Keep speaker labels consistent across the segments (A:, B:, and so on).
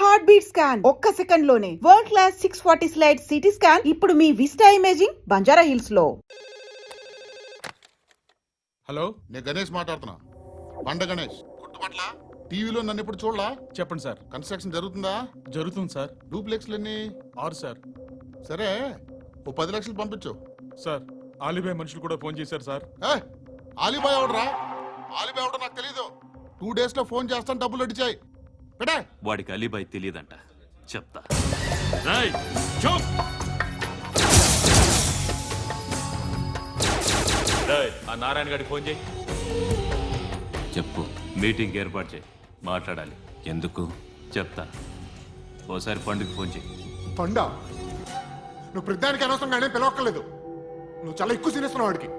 A: Heart beat scan ఒక్క second లోనే world class 640 slide CT scan ఇప్పుడు మీ విస్టా ఇమేజింగ్ బంజారా హిల్స్ లో.
B: హలో,
C: నేను గణేష్ మాట్లాడుతున్నా. బండ గణేష్ గుర్తుపట్ల టీవీలో నన్ను ఇప్పుడు చూడలా?
B: చెప్పండి సార్.
C: కన్స్ట్రక్షన్ జరుగుతుందా?
B: జరుగుతుంది సార్.
C: డూప్లెక్స్లు ఎన్ని?
B: 6 సార్.
C: సరే, ఓ 10 లక్షలు పంపించు.
B: సార్, ఆలిబాయ్ మనుషులు కూడా ఫోన్ చేశారు సార్.
C: ఆలిబాయ్ ఎవడరా? ఆలిబాయ్ ఎవడో నాకు తెలీదు. 2 days లో ఫోన్ చేస్తాను, డబ్బులు అడిచాయి.
D: వాడికి అలీబాయ్ తెలియదంట, చెప్తా. ఆ నారాయణ గారికి ఫోన్ చేయి. చెప్పు. మీటింగ్ ఏర్పాటు చేయి, మాట్లాడాలి. ఎందుకు చెప్తా. ఓసారి పండుగ ఫోన్ చేయి.
E: పండా, నువ్వు ప్రతిదానికి అనవసరంగానే పిలవక్కర్లేదు. నువ్వు చాలా ఎక్కువ సీనిస్తున్నావు వాడికి.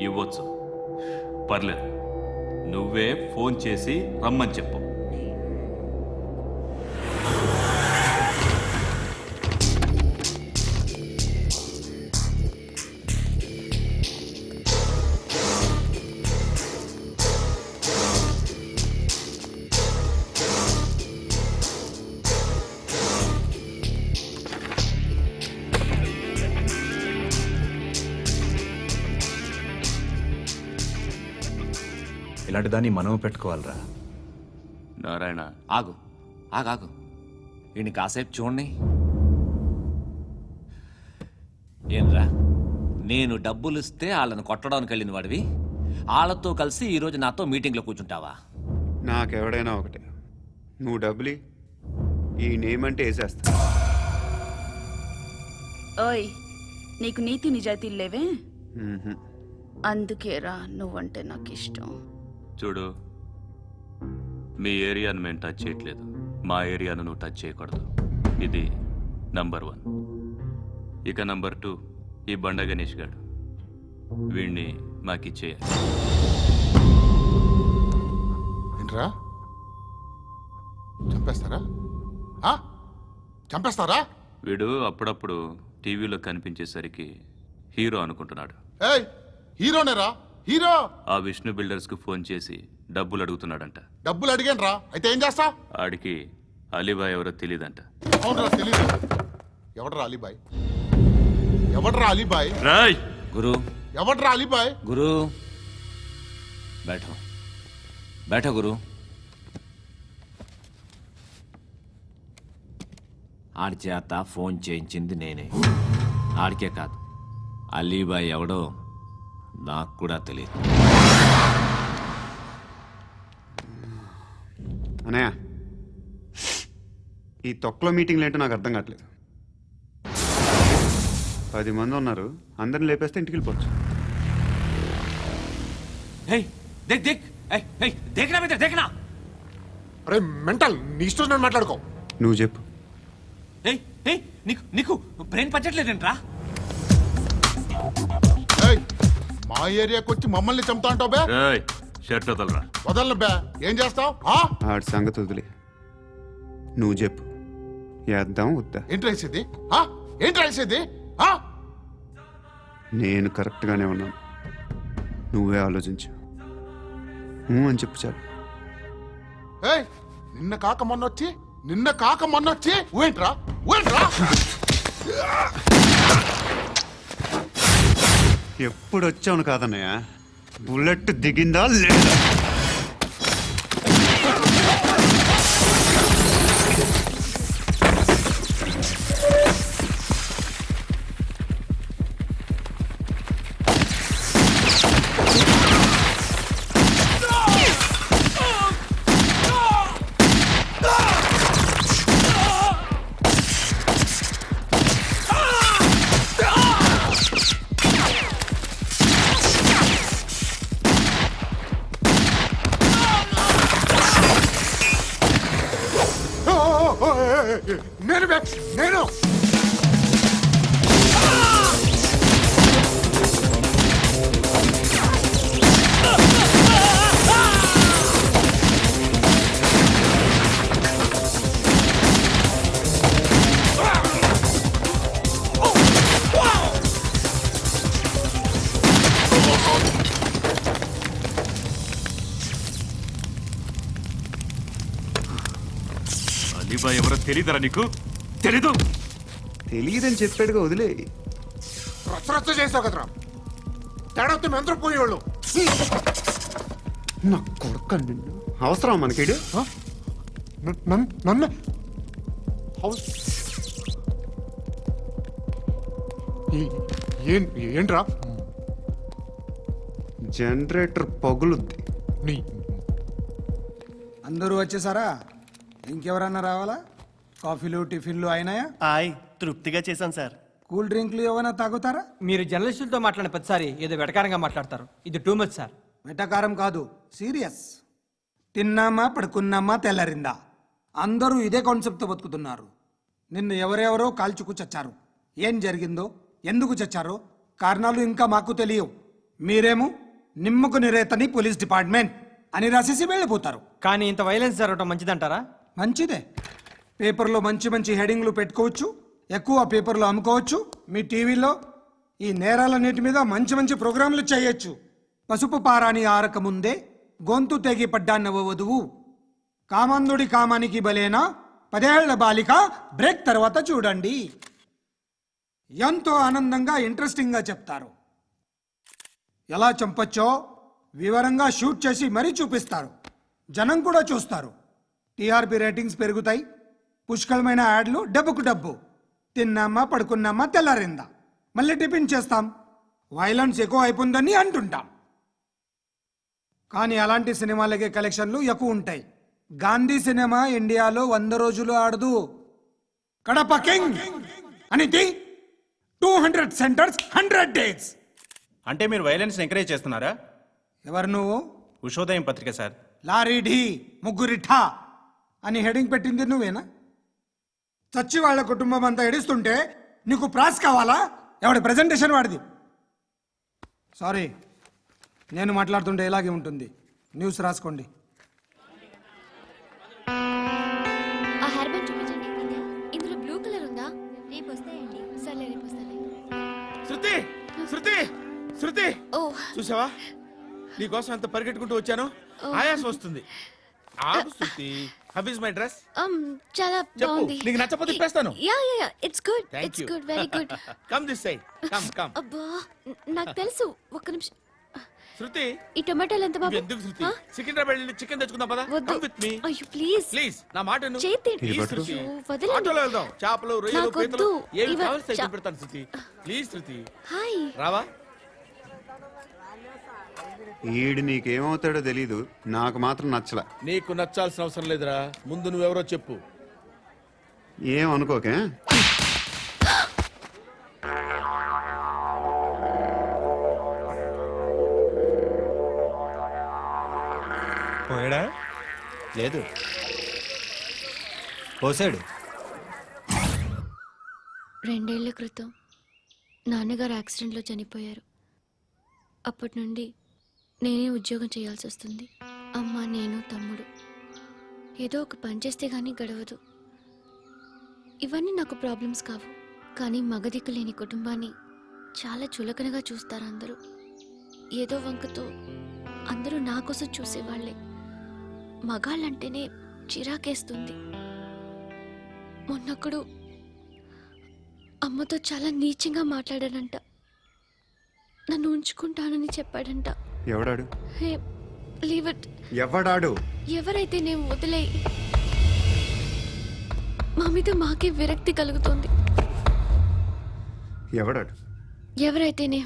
D: ఇవ్వచ్చు, పర్లేదు. నువ్వే ఫోన్ చేసి రమ్మని చెప్పు.
F: ఇలాంటి దాన్ని మనం పెట్టుకోవాలరా.
D: నారాయణ,
G: ఆగు ఆగాగు. ఈయన కాసేపు చూడండి. ఏంరా, నేను డబ్బులు ఇస్తే వాళ్ళని కొట్టడానికి వెళ్ళిన వాడివి, వాళ్ళతో కలిసి ఈరోజు నాతో మీటింగ్లో కూర్చుంటావా?
H: నాకెవడైనా ఒకటే. నువ్వు డబ్బులి, ఈ నేమ్ అంటే వేసేస్తా.
I: ఓయ్, నీకు నీతి నిజాయితీలు లేవే? అందుకేరా నువ్వంటే నాకు ఇష్టం.
D: చూడు, మీ ఏరియాను మేము టచ్ చేయట్లేదు, మా ఏరియాను నువ్వు టచ్ చేయకూడదు. ఇది నంబర్ 1. ఇక నంబర్ 2, ఈ బండ గణేష్ గారు, వీణ్ణి మాకిచ్చేయాలి.
C: ఏంట్రా, చంపేస్తారా? చంపేస్తారా?
D: వీడు అప్పుడప్పుడు టీవీలో కనిపించేసరికి హీరో అనుకుంటున్నాడు.
C: హీరోనేరా, హీరో.
D: ఆ విష్ణు బిల్డర్స్ కు ఫోన్ చేసి డబ్బులు అడుగుతున్నాడంట.
C: డబ్బులు అడిగాను రా, అయితే ఏం చేస్తా?
D: ఆడికి అలీబాయ్ ఎవరో తెలియదంట.
C: అవునరా, తెలీదు. ఎవడరా అలీబాయ్? ఎవడరా అలీబాయ్?
D: రాయ్
G: గురు,
C: ఎవడరా అలీబాయ్?
G: గురు బైఠో బైఠో గురు. ఆడి చేత ఫోన్ చేయించింది నేనే. ఆడికే కాదు, అలీబాయ్ ఎవడో నాకు కూడా తెలియదు.
H: అనయ్య, ఈ తొక్కలో మీటింగ్లు ఏంటో నాకు అర్థం కావట్లేదు. 10 మంది ఉన్నారు, అందరిని లేపేస్తే ఇంటికి వెళ్ళిపోవచ్చు.
E: అరే మెంటల్, నీ ఇష్టం నేను మాట్లాడుకో.
H: నువ్వు చెప్పు.
G: నీకు బ్రెయిన్ పచ్చట్లేదంట్రా?
C: మా ఏరియాకి వచ్చి మమ్మల్ని చంపుతా అంటావు బే?
D: షర్ట్ వదలరా.
C: వదలను బే. ఏం చేస్తావు?
H: ఆడి సంగతి వదిలే, నువ్వు చెప్పు. వేద్దాం వద్దా?
C: ఏంటి రాసేది? ఏంటి రాసేది?
H: నేను కరెక్ట్గానే ఉన్నాను, నువ్వే ఆలోచించు. అని చెప్పు చాలు.
C: నిన్న కాక మొన్నొచ్చి ఊయంట్రా.
H: ఎప్పుడు వచ్చావును కాదన్నయ్య, బుల్లెట్ దిగిందా లేదా?
E: నేను
D: అలీబాయ్ ఎవరో తెలీదరా నీకు? తెలీదు.
H: తెలియదని చెప్పాడుగా, వదిలే.
E: రచ్చ చేసావు కదరా. తేడా వస్తే మెంతరం పోయేవాళ్ళు.
H: నా కొడుకు నిన్ను అవసరం మనకిడు.
E: నన్ను హౌస్ ఏంట్రా?
H: జనరేటర్ పగులుద్ది.
E: నీ
J: అందరూ వచ్చేసారా? ఇంకెవరన్నా రావాలా? కాఫీలు టిఫిన్లు అయినాయా?
K: తృప్తిగా చేశాం సార్.
J: కూల్ డ్రింక్లు ఏమైనా తాగుతారా?
K: మీరు జర్నలిస్టులతో మాట్లాడిన ప్రతిసారి ఏదో వెటకారంగా మాట్లాడతారు. ఇది టూ మచ్ సార్.
J: వెటకారం కాదు, సీరియస్. తిన్నామా పడుకున్నామా తెల్లరిందా, అందరూ ఇదే కాన్సెప్ట్తో బతుకుతున్నారు. నిన్ను ఎవరెవరో కాల్చుకు చచ్చారు. ఏం జరిగిందో, ఎందుకు చచ్చారో కారణాలు ఇంకా మాకు తెలియవు. మీరేమో నిమ్మకు నిరేతని పోలీస్ డిపార్ట్మెంట్ అని రాసేసి వెళ్ళిపోతారు.
K: కానీ ఇంత వైలెన్స్ జరగడం మంచిదంటారా?
J: మంచిదే. పేపర్లో మంచి మంచి హెడింగ్లు పెట్టుకోవచ్చు, ఎక్కువ పేపర్లు అమ్ముకోవచ్చు. మీ టీవీలో ఈ నేరాలన్నిటి మీద మంచి మంచి ప్రోగ్రాంలు చేయొచ్చు. పసుపు పారాని ఆరక ముందే గొంతు తెగి పడ్డాన్నవ వధువు, కామందుడి కామానికి బలేనా 10 ఏళ్ల బాలిక బ్రేక్ తర్వాత చూడండి. ఎంతో ఆనందంగా ఇంట్రెస్టింగ్గా చెప్తారు. ఎలా చంపొచ్చో వివరంగా షూట్ చేసి మరీ చూపిస్తారు. జనం కూడా చూస్తారు. టీఆర్పీ రేటింగ్స్ పెరుగుతాయి. పుష్కలమైన యాడ్లు, డబ్బుకు డబ్బు. తిన్నామా పడుకున్నామా తెల్లారిందా, మళ్ళీ టిఫిన్ చేస్తాం. వైలెన్స్ ఎక్కువ అయిపోయిందని అంటుంటాం. కానీ అలాంటి సినిమాలకే కలెక్షన్లు ఎక్కువ ఉంటాయి. గాంధీ సినిమా ఇండియాలో 100 రోజులు ఆడదు. కడప కింగ్ అనేది 200 సెంటర్స్ 100 డేస్.
K: అంటే మీరు వైలెన్స్ ఎంకరేజ్ చేస్తున్నారా?
J: ఎవరు నువ్వు?
K: ఉషోదయం పత్రిక సార్.
J: లారీ ఢీ ముగ్గురిఠా అని హెడింగ్ పెట్టింది నువ్వేనా? చచ్చి వాళ్ళ కుటుంబం అంతా ఎడుస్తుంటే నీకు ప్రాస్ కావాలా? ఎవడి ప్రెజెంటేషన్ వాడిది. సారీ, నేను మాట్లాడుతుంటే ఇలాగే ఉంటుంది. న్యూస్ రాసుకోండి.
L: ఆ హెయిర్ బ్యాండ్ చూపించండి. ఇందులో బ్లూ కలర్ ఉందా? రేపు వస్తాయండి. సర్లే, రేపు వస్తాలే.
B: శృతి శృతి శృతి,
L: ఓ
B: చూసావా నీకోసం ఎంత పరిగెట్టుకుంటూ వచ్చాను. ఆయాసం వస్తుంది. ఆగు Shruti. How is my dress?
L: చాలా
B: చెప్పు.
L: బాగుంది.
B: నీకు నచ్చకపోతే తిప్పేస్తాను.
L: Yeah yeah yeah, it's good.
B: Thank
L: it's
B: you.
L: Good, very good.
B: Come this side. Come come.
L: అబ్బా, నాకు తెలుసు. ఒక్క నిమిషం.
B: శృతి,
L: ఈ టొమాటోలు ఎంత బాబు?
B: ఎందుకు శృతి?
L: ఆ?
B: సికింద్రాబాద్ వెళ్ళి చికెన్ తెచ్చుకుందాం పదా.
L: వద్దు.
B: కమ్ విత్ మీ
L: అయ్యో ప్లీజ్
B: ప్లీజ్. నా మాట విను.
L: చేతి
B: Please,
H: పట్టు.
B: శృతి.
L: అయ్యో, వదలండి.
B: ఆటోలో వెళ్దాం. చేపలు, రొయ్యలు,
L: నాకు
B: పీతలు
L: వద్దు.
B: ఏమి
L: ఇవ-
B: కావాలి
L: చా-
B: పెడతాను శృతి. Please Shruti,
L: hi.
B: రావా?
H: ఈడు నీకేమవుతాడో తెలీదు, నాకు మాత్రం నచ్చలా.
B: నీకు నచ్చాల్సిన అవసరం లేదురా. ముందు నువ్వెవరో చెప్పు.
H: ఏం అనుకోకే.
F: పోయాడా? లేదు, పోసాడు.
L: 2 ఏళ్ల క్రితం నాన్నగారు యాక్సిడెంట్లో చనిపోయారు. అప్పటి నుండి నేనే ఉద్యోగం చేయాల్సి వస్తుంది. అమ్మ, నేను, తమ్ముడు ఏదో ఒక పని చేస్తే గానీ గడవదు. ఇవన్నీ నాకు ప్రాబ్లమ్స్ కావు. కానీ మగదిక్కు లేని కుటుంబాన్ని చాలా చులకనగా చూస్తారు అందరూ. ఏదో వంకతో అందరూ నా కోసం చూసేవాళ్లే. మగాళ్ళంటేనే చిరాకేస్తుంది. మొన్నొక్కడు అమ్మతో చాలా నీచంగా మాట్లాడాడంట. నన్ను ఉంచుకుంటానని చెప్పాడంట.
H: ఎవడాడు?
L: హే, లీవ్ ఇట్.
H: ఎవడాడు?
L: ఎవరైతే నేను వదిలే. మా మీద మాకే విరక్తి కలుగుతుంది.
H: ఎవడాడు?
L: ఎవరైతేనే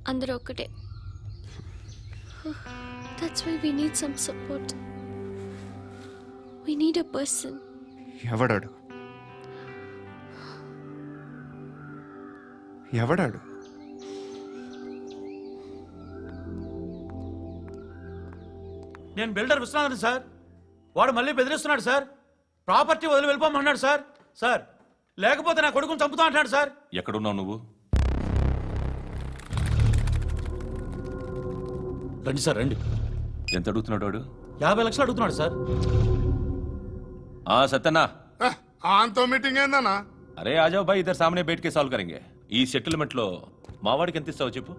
L: అందరూ ఒక్కటే. That's why we need some support. We need a person.
H: ఎవడాడు? ఎవడాడు?
K: నేను బిల్డర్ విశ్వనాథన్ సార్. వాడు మళ్ళీ బెదిరిస్తున్నాడు సార్. ప్రాపర్టీ వదిలి వెళ్ళిపోమన్నాడు సార్. సార్, లేకపోతే నా కొడుకుని చంపుతా అంటాడు సార్.
D: ఎక్కడున్నావు నువ్వు?
K: రండి సార్, రండి.
D: ఎంత అడుగుతున్నాడు వాడు?
K: 50 లక్షలు అడుగుతున్నాడు సార్.
D: సత్యన్నా,
C: ఆంతో మీటింగ్ ఏందన్నా?
D: అరే ఆజావ్ భాయ్, ఇద్దరు సామనే బయటకే సాల్వ్ కరెంగే. ఈ సెటిల్మెంట్ లో మా వాడికి ఎంత ఇస్తావు చెప్పు.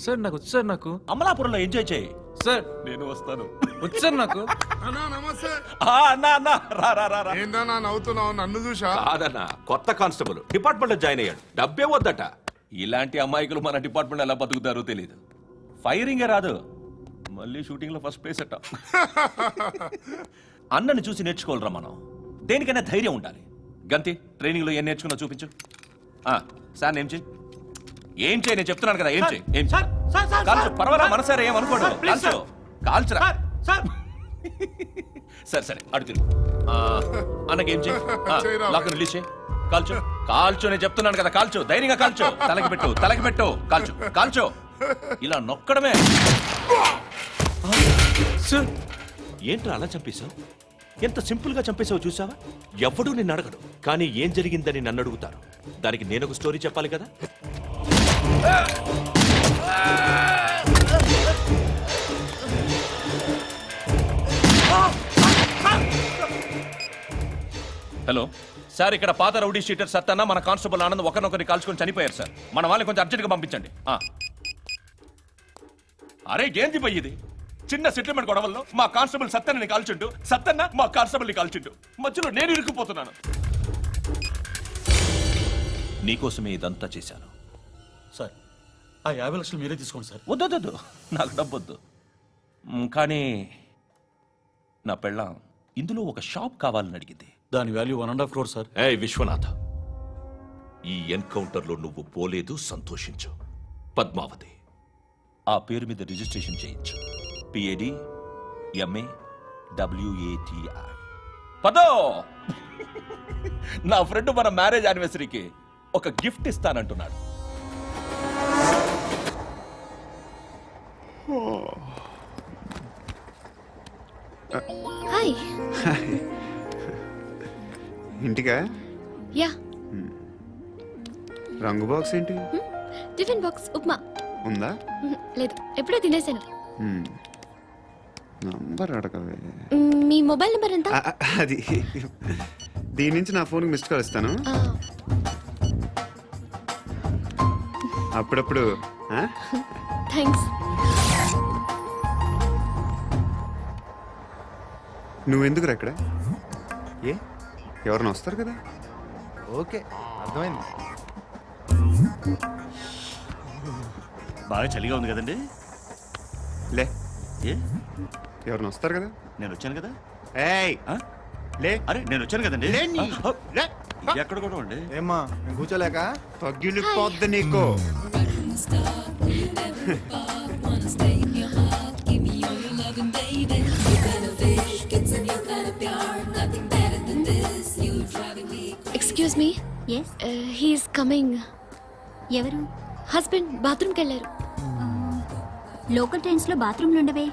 K: సార్ నాకు వచ్చు సార్. నాకు
D: అమలాపురంలో ఎంజాయ్ చేయి
K: సార్.
D: నేను వస్తాను.
F: వచ్చారు నాకు
C: అన్నా నమస్తే.
F: అన్నా అన్నా రా రా రా రా.
C: ఏందన్నా నవ్వుతున్నావు? నన్ను చూసా?
F: కాదన్నా కొత్త కానిస్టేబుల్ డిపార్ట్మెంట్ లో జాయిన్ అయ్యాడు. డబ్బే వద్దట. ఇలాంటి అమాయకులు మన డిపార్ట్మెంట్ ఎలా బతుకుతారో తెలియదు. ఫైరింగే రాదు, మళ్ళీ షూటింగ్ లో ఫస్ట్ ప్లేస్ అట్ట. అన్నని చూసి నేర్చుకోవాలరా మనం. దేనికైనా ధైర్యం ఉండాలి. గంతి ట్రైనింగ్ లో ఏం నేర్చుకున్నా చూపించు. సార్ ఏం చేయి ఏం చేయి నేను చెప్తున్నాను కదా. ఏం చేయి ఏం చేయి. కాల్చు పర్వాలా మనసారా ఏం అనుకోడు. కాల్చు కాల్చురా. సరే సరే అడు తిరుగు. అన్నకేం చేయి. లాక్ రిలీజ్ చేయి. కాల్చు కాల్చు నేను చెప్తున్నాను కదా. కాల్చు ధైర్యంగా కాల్చు. తలకి పెట్టు తలకి పెట్టు. కాల్చు కాల్చు. ఇలా నొక్కడమే. ఏంట్రా అలా చంపేశావు? ఎంత సింపుల్ గా చంపేశావు చూసావా? ఎవడూ నిన్ను అడగడు, కానీ ఏం జరిగిందని నన్ను అడుగుతారు. దానికి నేను ఒక స్టోరీ చెప్పాలి కదా. హలో సార్, ఇక్కడ పాత రౌడీ షీటర్ సత్తన్న మన కానిస్టేబుల్ ఆనంద్ ఒకరినొకరిని కాల్చుకొని చనిపోయారు సార్. మన వాళ్ళని కొంచెం అర్జెంట్గా పంపించండి. అరే ఏంది పోయి ఇది? చిన్న సెటిల్మెంట్ గొడవల్లో మా కానిస్టేబుల్ సత్తన్నని కాల్చుంటూ, సత్తన్న మా కానిస్టేబుల్ని కాల్చుంటూ, మధ్యలో నేను ఇరుక్కుపోతున్నాను. నీకోసమే ఇదంతా చేశాను
K: సార్. ఆ 50 లక్షలు మీరే తీసుకోండి సార్.
F: వద్దొద్దు, నాకు డబ్బొద్దు. కానీ నా పెళ్ళాం ఇందులో ఒక షాప్ కావాలని అడిగింది.
K: దాని వాల్యూ 1.5 crore సార్.
F: ఏ విశ్వనాథ, ఈ ఎన్కౌంటర్లో నువ్వు పోలేదు, సంతోషించు. పద్మావతి ఆ పేరు మీద రిజిస్ట్రేషన్ చేయించు. PAD MA WATI. పదో, నా ఫ్రెండ్ మన మ్యారేజ్ యానివర్సరీకి ఒక గిఫ్ట్ ఇస్తానంటున్నాడు.
L: హాయ్.
H: ఇంటికా?
L: యా.
H: రంగు బాక్స్ ఏంటి?
L: Tiffin box upma.
H: ఉందా?
L: లేదు, ఎప్పుడో తినేసాను.
H: నంబర్ అడగవే.
L: మీ మొబైల్ నెంబర్ ఎంత?
H: అది దీని నుంచి నా ఫోన్కి మిస్డ్ కాల్ ఇస్తాను. అప్పుడప్పుడు.
L: థ్యాంక్స్.
H: నువ్వెందుకురా ఇక్కడ? ఏ ఎవరైనా వస్తారు కదా.
F: ఓకే అర్థమైంది.
K: బాగా చలిగా ఉంది కదండి.
H: లే,
K: ఏ
H: ఎవరైనా వస్తారు కదా.
K: నేను వచ్చాను కదా.
H: ఏయ్ లే.
K: అరే నేను వచ్చాను కదండి.
H: లే.
K: ఎక్కడ కూడా ఉండి
F: ఏమ్మా కూర్చోలేక
H: పగిలిపోద్ది నీకు.
L: Excuse me.
I: Yes.
L: He's coming.
I: ఎవరు?
L: హస్బెండ్ బాత్రూమ్కి వెళ్ళారు.
I: లోకల్ ట్రైన్స్ లో బాత్రూమ్లు ఉండవే.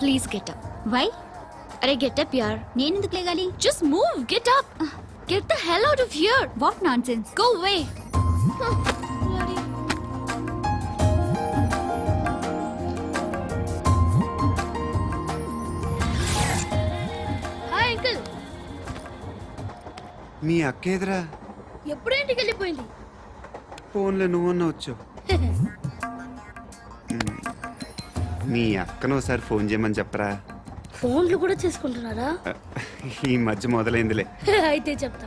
L: Please get up.
I: వై?
L: అరే గెట్ అప్ యార్.
I: నేనెందుకు లేగాలి?
L: Just move. Get up. Get the hell out of here.
I: What nonsense.
L: Go away. Hi uncle.
H: మీ అక్క ఎదురా?
L: ఎప్పుడు ఇంటికి వెళ్ళిపోయింది.
H: ఫోన్లో నువ్వన్నా వచ్చావు. మీ అక్కను ఒకసారి ఫోన్ చేయమని చెప్పరా.
L: ఫోన్లు కూడా చేసుకుంటున్నారా?
H: ఈ మధ్య మొదలైందిలే.
L: అయితే చెప్తా.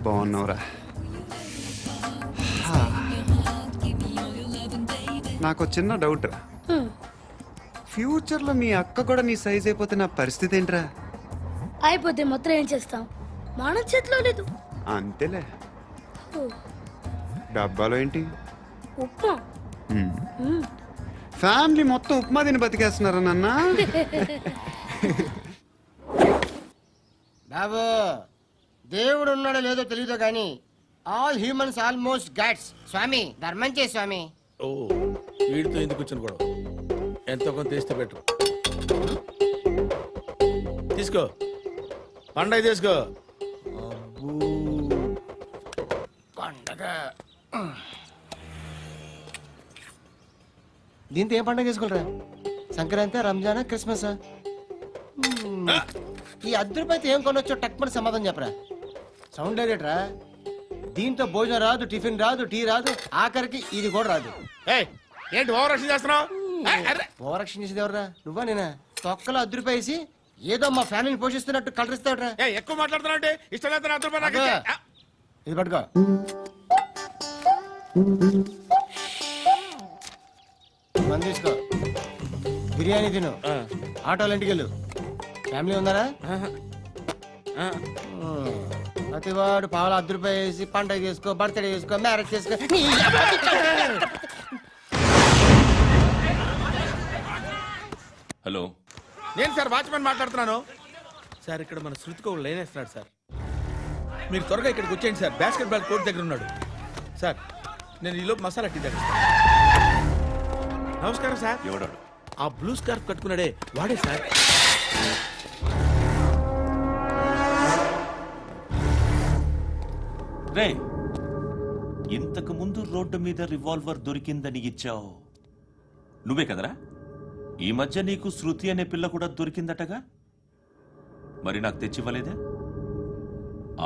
H: బాగున్నావురా. నాకు చిన్న డౌట్ రా. ఫ్యూచర్లో మీ అక్క కూడా నీ సైజ్ అయిపోతే నా పరిస్థితి ఏంట్రా?
L: అయిపోతే మొత్తం ఏం చేస్తాం? మన చేతిలో లేదు.
H: అంతేలే. డబ్బాలో ఏంటి?
L: ఉప్మా.
H: ఫ్యామిలీ మొత్తం ఉప్మా తిని బతికేస్తున్నారా నాన్న?
M: బాబు, దేవుడు ఉన్నాడో లేదో తెలియదు కానీ ఆల్ హ్యూమన్స్ ఆల్మోస్ట్ గాడ్స్. స్వామి ధర్మం చే స్వామి.
B: ఓ వీడితో ఎందుకు కూర్చొని కూడా ఎంతో కొంత తీస్తే పెట్టు. తీసుకో పండగ తీసుకో.
M: పండగ దీంతో ఏం పండగ చేసుకుంటారా? సంక్రాంతి, రంజానా, క్రిస్మస్? ఈ 10 రూపాయలతో ఏం కొనొచ్చో టక్మని సమాధానం చెప్పరా. సౌండ్ డైరెక్టరా. దీంతో భోజనం రాదు, టిఫిన్ రాదు, టీ రాదు, ఆఖరికి ఇది కూడా రాదు.
B: ఏంటి ఓవర్ రక్షణ చేస్తున్నావు?
M: ఓవరాక్షన్ చేసేది ఎవరా? నువ్వా నేనా? తొక్కలో 10 రూపాయలు వేసి ఏదో మా ఫ్యామిలీని పోషిస్తున్నట్టు కలరిస్తావుట్రా.
B: ఎక్కువ మాట్లాడుతున్నావు అంటే ఇష్టం లేదు నా రూపాయలు నాకు ఇచ్చే. ఆ,
M: ఇది పట్టుకో. మంది తీసుకో, బిర్యానీ తిను, ఆటోలు ఇంటికి వెళ్ళు. ఫ్యామిలీ ఉందారా? ప్రతివాడు పావులు 10 రూపాయలు వేసి పండగ చేసుకో, బర్త్డే చేసుకో, మ్యారేజ్ చేసుకో.
F: హలో,
B: నేను సార్ వాచ్మెన్ మాట్లాడుతున్నాను సార్. ఇక్కడ మన శృతికి ఒక లైన్ వేస్తున్నాడు సార్. మీరు త్వరగా ఇక్కడికి వచ్చేయండి సార్. బాస్కెట్ బాల్ కోర్ట్ దగ్గర ఉన్నాడు సార్. నేను ఈలోపు మసాలా టీ దగ్గర. నమస్కారం సార్.
F: ఎవడాడు?
B: ఆ బ్లూ స్కార్ఫ్ కట్టుకున్నాడే వాడే సార్.
F: రే, ఇంతకు ముందు రోడ్డు మీద రివాల్వర్ దొరికిందని ఇచ్చావు నువ్వే కదరా? ఈ మధ్య నీకు శృతి అనే పిల్ల కూడా దొరికిందటగా, మరి నాకు తెచ్చివ్వలేదే?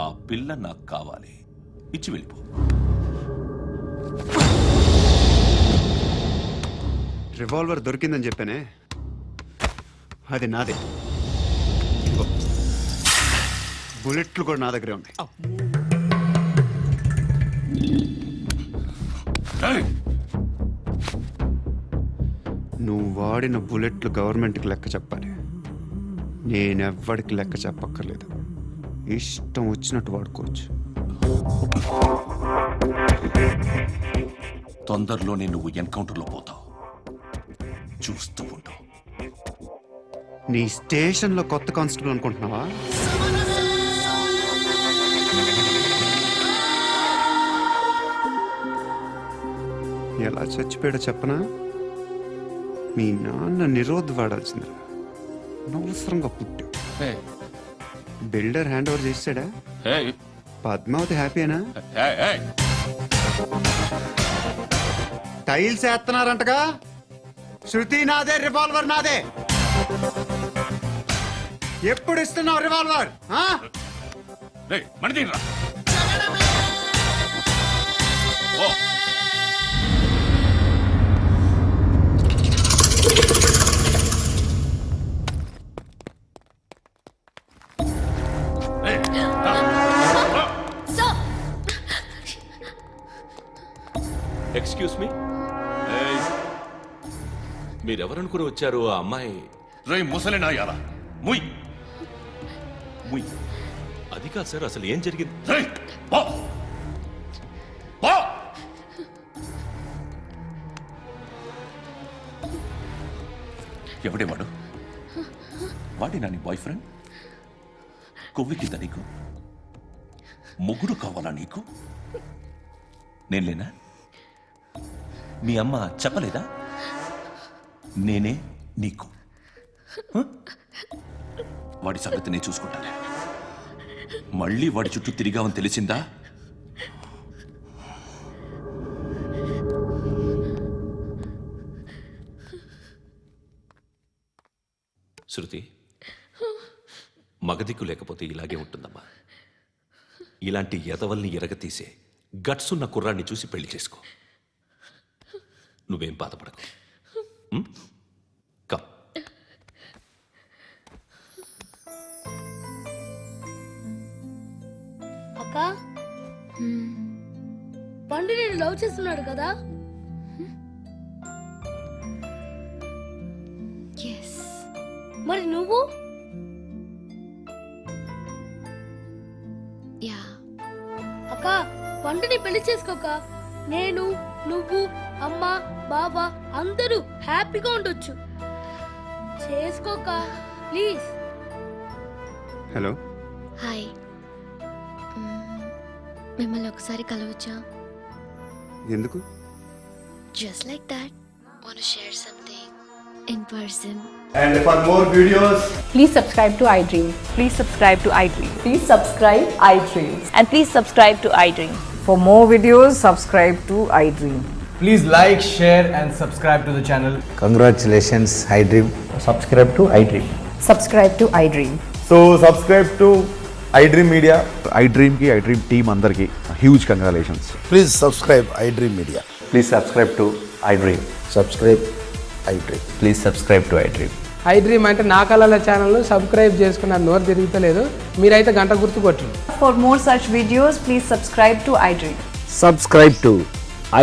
F: ఆ పిల్ల నాకు కావాలి, ఇచ్చి వెళ్ళిపో.
H: రివాల్వర్ దొరికిందని చెప్పానే, అది నాదే. ఇదిగో, బుల్లెట్లు కూడా నా దగ్గరే ఉన్నాయి. నువ్వు వాడిన బుల్లెట్లు గవర్నమెంట్కి లెక్క చెప్పాలి. నేనెవ్వడికి లెక్క చెప్పక్కర్లేదు. ఇష్టం వచ్చినట్టు వాడుకోవచ్చు.
F: తొందరలోనే నువ్వు ఎన్కౌంటర్లో పోతావు, చూస్తూ ఉంటావు.
H: నీ స్టేషన్లో కొత్త కానిస్టేబుల్ అనుకుంటున్నావా? ఎలా చచ్చిపోయాడో చెప్పనా? మీ నాన్న నిరోధ్ వాడాల్సిందిరా. అనవసరంగా పుట్టావు. బిల్డర్ హ్యాండ్ ఓవర్ చేసాడా? పద్మావతి హ్యాపీనా? టైల్స్ వేస్తున్నారంటగా. శృతి నాదే, రివాల్వర్ నాదే. ఎప్పుడు ఇస్తున్నావు రివాల్వర్?
F: ఎక్స్క్యూజ్ మీ, మీరెవరనుకుని వచ్చారు? ఆ అమ్మాయి రే ముసలి నాయాల ముయ్ ముయ్. అది కాదు సార్, అసలు ఏం జరిగింది? ఎవడేవాడు? వాడేనా నీ బాయ్ ఫ్రెండ్? కొవ్వికిందా నీకు? మొగుడు కావాలా నీకు? నేను లేనా? మీ అమ్మ చెప్పలేదా నేనే నీకు? వాడి సంగతి నేను చూసుకుంటాను. మళ్ళీ వాడి చుట్టూ తిరిగావని తెలిసిందా? శృతి, మగదిక్కు లేకపోతే ఇలాగే ఉంటుందమ్మా. ఇలాంటి ఎదవల్ని ఎరగతీసే గట్స్ ఉన్న కుర్రాన్ని చూసి పెళ్లి చేసుకో. నువ్వేం బాధపడకు. కమ్.
I: అక్క, పండు నేను లవ్ చేస్తున్నాడు కదా? మరి నువ్వు? అక్క, పండుని పెళ్లి చేసుకోక నేను, నువ్వు, అమ్మ, బాబా అందరూ హ్యాపీగా ఉండొచ్చు. చేసుకోక ప్లీజ్.
H: Hello,
L: hi. మిమ్మల్ని ఒకసారి కలవచ్చా?
H: ఎందుకు?
L: Just like that. Want to share something in person.
N: And for more videos,
I: Please subscribe to iDream.
N: please subscribe to iDream.
I: Please subscribe iDream.
N: And please subscribe to iDream.
I: For more videos, subscribe to iDream.
N: Please like, share, and subscribe to the channel.
G: Congratulations iDream.
N: Subscribe to iDream.
I: Subscribe to iDream.
N: So subscribe to iDream Media. iDream ki iDream team andarki huge congratulations.
C: Please subscribe iDream Media.
N: Please subscribe to iDream.
G: Subscribe
N: iDream. Please subscribe to iDream.
J: I dream అంటే నా కళల ఛానల్ను subscribe చేసుకున్న నోరు తిరుగుతలేదు, మీరైతే గంట గుర్తు కొట్టండి.
A: For more such videos, please subscribe to iDream.
G: Subscribe to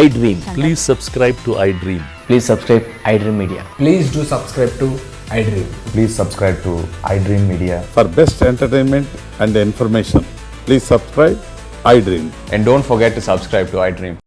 G: iDream.
K: Please subscribe to iDream.
G: Please subscribe iDream Media.
J: Please do subscribe to I dream.
N: Please subscribe to iDream Media.
C: For best entertainment and information, please subscribe iDream.
N: And don't forget to subscribe to iDream.